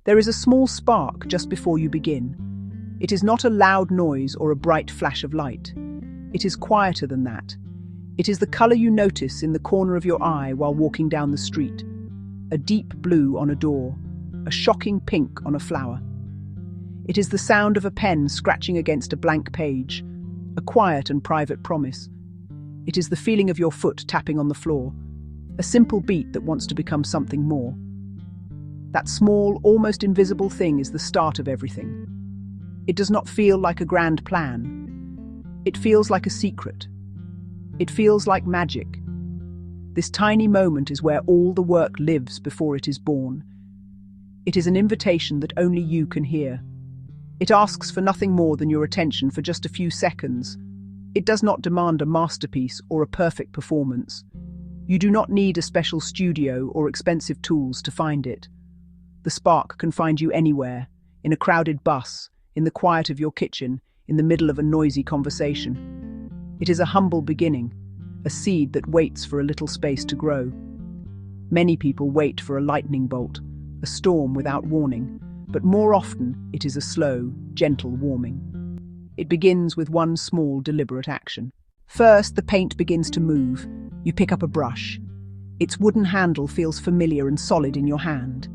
There is a small spark just before you begin. It is not a loud noise or a bright flash of light. It is quieter than that. It is the color you notice in the corner of your eye while walking down the street. A deep blue on a door, a shocking pink on a flower. It is the sound of a pen scratching against a blank page, a quiet and private promise. It is the feeling of your foot tapping on the floor, a simple beat that wants to become something more. That small, almost invisible thing is the start of everything. It does not feel like a grand plan. It feels like a secret. It feels like magic. This tiny moment is where all the work lives before it is born. It is an invitation that only you can hear. It asks for nothing more than your attention for just a few seconds. It does not demand a masterpiece or a perfect performance. You do not need a special studio or expensive tools to find it. The spark can find you anywhere, in a crowded bus, in the quiet of your kitchen, in the middle of a noisy conversation. It is a humble beginning, a seed that waits for a little space to grow. Many people wait for a lightning bolt, a storm without warning, but more often it is a slow, gentle warming. It begins with one small, deliberate action. First, the paint begins to move. You pick up a brush. Its wooden handle feels familiar and solid in your hand.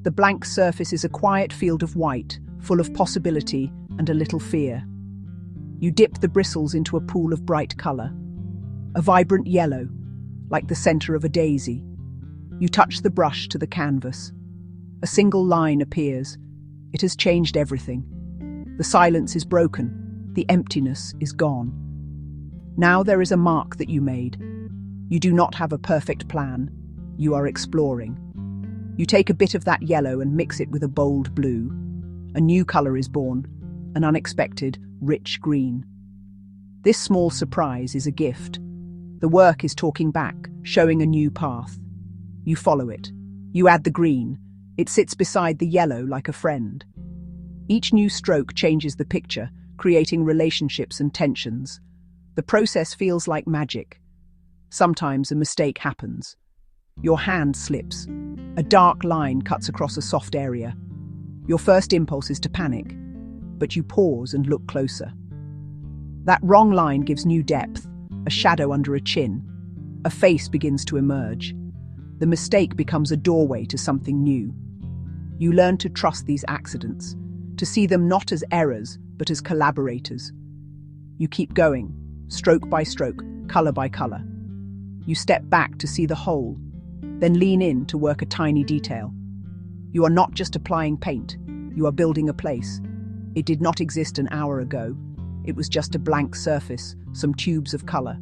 The blank surface is a quiet field of white, full of possibility and a little fear. You dip the bristles into a pool of bright color. A vibrant yellow, like the center of a daisy. You touch the brush to the canvas. A single line appears. It has changed everything. The silence is broken. The emptiness is gone. Now there is a mark that you made. You do not have a perfect plan. You are exploring. You take a bit of that yellow and mix it with a bold blue. A new color is born, an unexpected, rich green. This small surprise is a gift. The work is talking back, showing a new path. You follow it. You add the green. It sits beside the yellow like a friend. Each new stroke changes the picture, creating relationships and tensions. The process feels like magic. Sometimes a mistake happens. Your hand slips. A dark line cuts across a soft area. Your first impulse is to panic, but you pause and look closer. That wrong line gives new depth, a shadow under a chin. A face begins to emerge. The mistake becomes a doorway to something new. You learn to trust these accidents, to see them not as errors, but as collaborators. You keep going, stroke by stroke, color by color. You step back to see the whole, then lean in to work a tiny detail. You are not just applying paint, you are building a place. It did not exist an hour ago. It was just a blank surface, some tubes of color.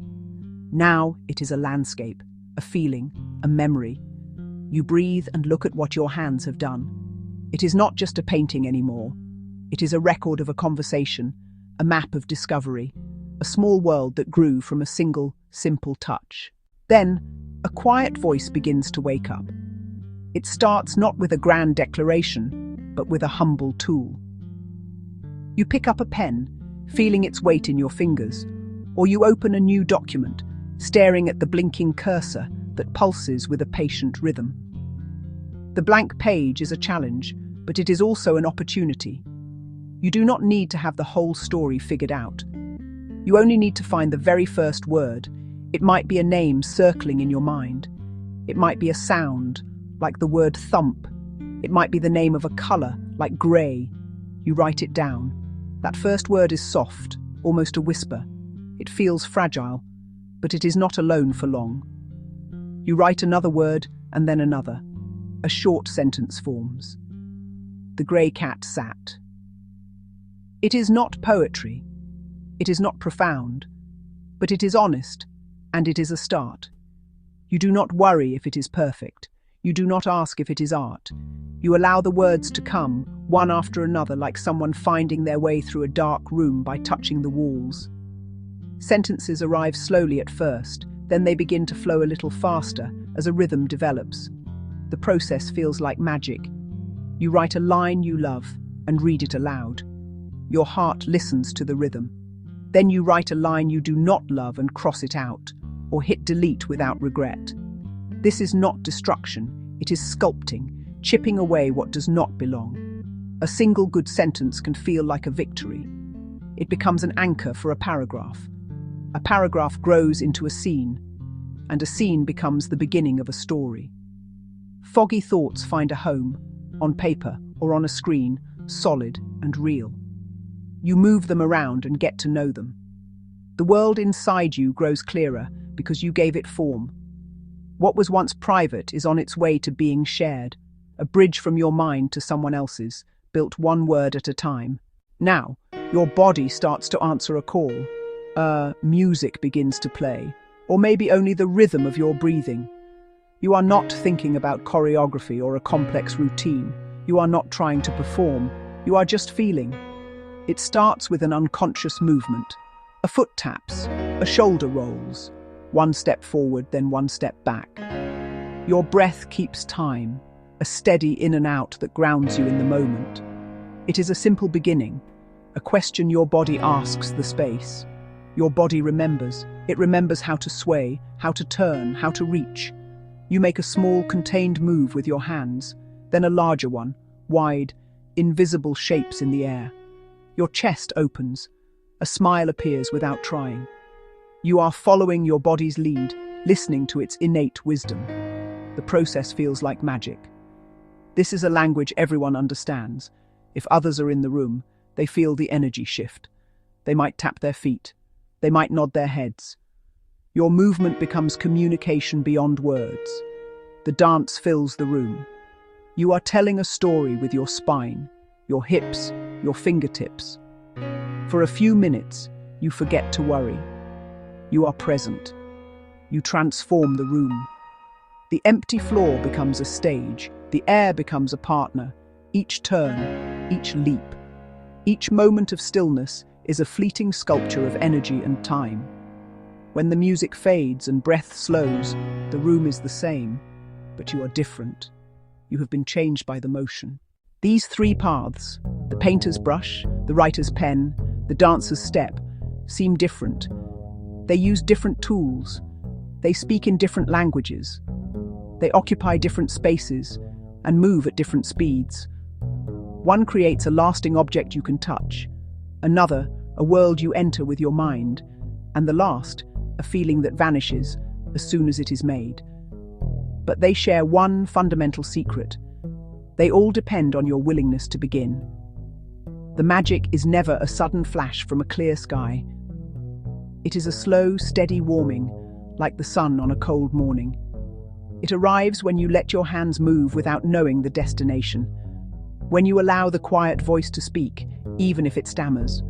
Now it is a landscape, a feeling, a memory. You breathe and look at what your hands have done. It is not just a painting anymore. It is a record of a conversation, a map of discovery, a small world that grew from a single, simple touch. Then, a quiet voice begins to wake up. It starts not with a grand declaration, but with a humble tool. You pick up a pen, feeling its weight in your fingers, or you open a new document, staring at the blinking cursor that pulses with a patient rhythm. The blank page is a challenge, but it is also an opportunity. You do not need to have the whole story figured out. You only need to find the very first word. It might be a name circling in your mind. It might be a sound, like the word thump. It might be the name of a color, like grey. You write it down. That first word is soft, almost a whisper. It feels fragile, but it is not alone for long. You write another word, and then another. A short sentence forms. The grey cat sat. It is not poetry. It is not profound, but it is honest, and it is a start. You do not worry if it is perfect. You do not ask if it is art. You allow the words to come, one after another, like someone finding their way through a dark room by touching the walls. Sentences arrive slowly at first, then they begin to flow a little faster as a rhythm develops. The process feels like magic. You write a line you love and read it aloud. Your heart listens to the rhythm. Then you write a line you do not love and cross it out, or hit delete without regret. This is not destruction, it is sculpting, chipping away what does not belong. A single good sentence can feel like a victory. It becomes an anchor for a paragraph. A paragraph grows into a scene, and a scene becomes the beginning of a story. Foggy thoughts find a home, on paper or on a screen, solid and real. You move them around and get to know them. The world inside you grows clearer because you gave it form. What was once private is on its way to being shared, a bridge from your mind to someone else's, built one word at a time. Now, your body starts to answer a call. Music begins to play, or maybe only the rhythm of your breathing. You are not thinking about choreography or a complex routine. You are not trying to perform. You are just feeling. It starts with an unconscious movement. A foot taps, a shoulder rolls. One step forward, then one step back. Your breath keeps time, a steady in and out that grounds you in the moment. It is a simple beginning, a question your body asks the space. Your body remembers. It remembers how to sway, how to turn, how to reach. You make a small, contained move with your hands, then a larger one, wide, invisible shapes in the air. Your chest opens. A smile appears without trying. You are following your body's lead, listening to its innate wisdom. The process feels like magic. This is a language everyone understands. If others are in the room, they feel the energy shift. They might tap their feet. They might nod their heads. Your movement becomes communication beyond words. The dance fills the room. You are telling a story with your spine, your hips, your fingertips. For a few minutes, you forget to worry. You are present. You transform the room. The empty floor becomes a stage. The air becomes a partner. Each turn, each leap, each moment of stillness is a fleeting sculpture of energy and time. When the music fades and breath slows, the room is the same, but you are different. You have been changed by the motion. These three paths, the painter's brush, the writer's pen, the dancer's step, seem different. They use different tools. They speak in different languages. They occupy different spaces and move at different speeds. One creates a lasting object you can touch, another, a world you enter with your mind, and the last, a feeling that vanishes as soon as it is made. But they share one fundamental secret. They all depend on your willingness to begin. The magic is never a sudden flash from a clear sky. It is a slow, steady warming, like the sun on a cold morning. It arrives when you let your hands move without knowing the destination. When you allow the quiet voice to speak, even if it stammers.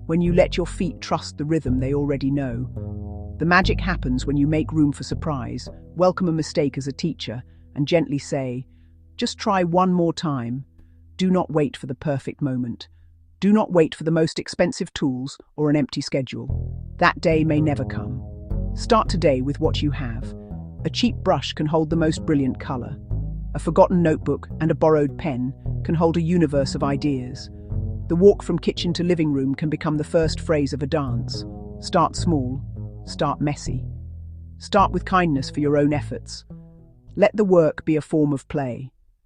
When you let your feet trust the rhythm they already know. The magic happens when you make room for surprise, welcome a mistake as a teacher, and gently say, just try one more time. Do not wait for the perfect moment. Do not wait for the most expensive tools or an empty schedule. That day may never come. Start today with what you have. A cheap brush can hold the most brilliant color. A forgotten notebook and a borrowed pen can hold a universe of ideas. The walk from kitchen to living room can become the first phrase of a dance. Start small. Start messy. Start with kindness for your own efforts. Let the work be a form of play.